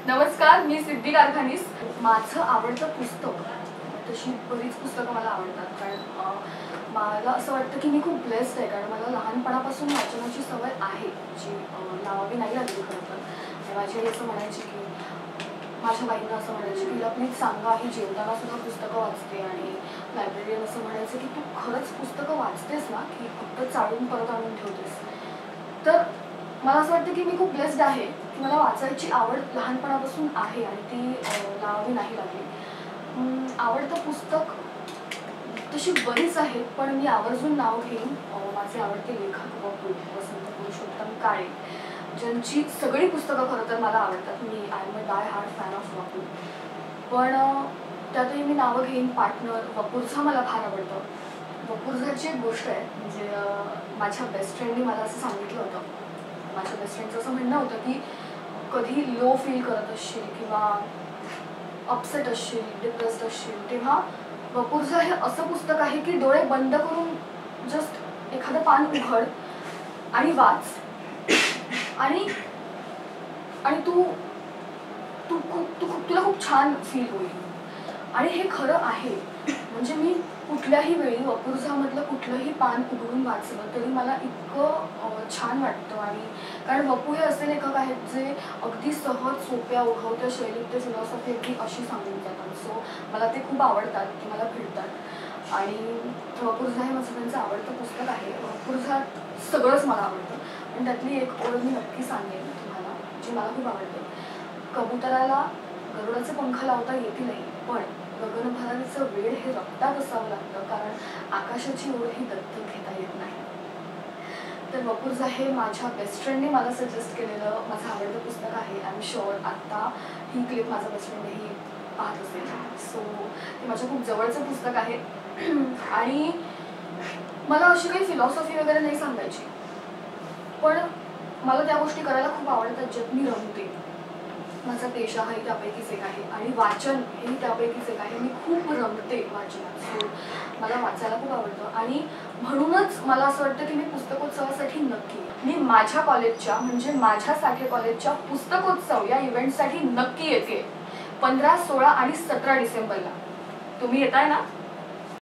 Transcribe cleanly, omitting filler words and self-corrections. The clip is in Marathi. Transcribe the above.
नमस्कार, मी सिद्धी कारखानीस. माझं आवडतं पुस्तक, तशी बरीच पुस्तकं मला आवडतात. कारण मला असं वाटतं की मी खूप ब्लेस्ड आहे, कारण मला लहानपणापासून वाचनाची सवय आहे, जी लावावी नाही लागली खरं तर. आणि माझी आई असं म्हणायची की माझ्या बाईंना असं म्हणायची की तिला प्लीज सांगा, ही जेवताना सुद्धा पुस्तकं वाचते. आणि लायब्ररीयन असं म्हणायचं की तू खरंच पुस्तकं वाचतेस ना, की फक्त चाळून परत आणून ठेवतेस. तर मला असं वाटतं की मी खूप ब्लेस्ड आहे की मला वाचायची आवड लहानपणापासून आहे आणि ती लावावी नाही लागली. आवडतं पुस्तक तशी बरीच आहेत, पण मी आवर्जून नाव घेईन माझे आवडते लेखक वसंत पुरुषोत्तम काळे, ज्यांची सगळी पुस्तकं खरं तर मला आवडतात. मी I am a die hard fan of Vapu. पण त्यातही मी नावं घेईन पार्टनर वपूरझा मला फार आवडतं. वपूरझाची एक गोष्ट आहे, म्हणजे माझ्या बेस्ट फ्रेंडनी मला असं सांगितलं होतं. माझ्या बेस्ट फ्रेंडचं असं म्हणणं होतं की कधी लो फील करत असशील किंवा अपसेट असशील, डिप्रेस्ड असशील, तेव्हा वपूरझा हे असं पुस्तक आहे की डोळे बंद करून जस्ट एखादं पान उघड आणि वाच, आणि आणि तू तू खूप तुला खूप छान फील होईल. आणि हे खरं आहे. म्हणजे मी कुठल्याही वेळी वपूरझामधलं कुठलंही पान उघडून वाचलं तरी मला इतकं छान वाटतं. आणि कारण वपू हे असे लेखक आहेत जे अगदी सहज, सोप्या, ओघवत्या शैलीत ते फिलॉसॉफी अगदी अशी सांगून जातात. सो मला ते खूप आवडतात, ते मला भिडतात. आणि वपूरझा हे माझं त्यांचं आवडतं पुस्तक आहे. वपूरझात सगळंच मला आवडतं, पण त्यातली एक ओळ मी नक्की सांगेन तुम्हाला, जी मला खूप आवडते. कबुतराला गरुडाचे पंख लावता येतीलही, पण गगनभरारीचं वेळ हे रक्तात असावं लागतं, कारण आकाशाची ओढ ही दत्तक घेता येत नाही. तर वपूरझा हे माझ्या बेस्ट फ्रेंडने मला सजेस्ट केलेलं माझं आवडतं पुस्तक आहे. आय एम शुअर आत्ता ही क्लिप माझा बेस्ट फ्रेंडही पाहत असेल. सो ते माझ्या खूप जवळचं पुस्तक आहे. आणि मला अशी काही फिलॉसॉफी वगैरे नाही सांगायची, पण मला त्या गोष्टी करायला खूप आवडतात ज्यात मी रमते. माझा पेशा हाही त्यापैकीच एक आहे आणि वाचन हेही त्यापैकीच एक आहे. मी खूप रमते वाचनात. सो मला वाचायला खूप आवडतं. आणि म्हणूनच मला असं वाटतं की मी पुस्तकोत्सवासाठी नक्की, मी माझ्या कॉलेजच्या, म्हणजे माझ्या साठे कॉलेजच्या पुस्तकोत्सव या इव्हेंटसाठी नक्की येते 15, 16 आणि 17 डिसेंबरला. तुम्ही येताय ना?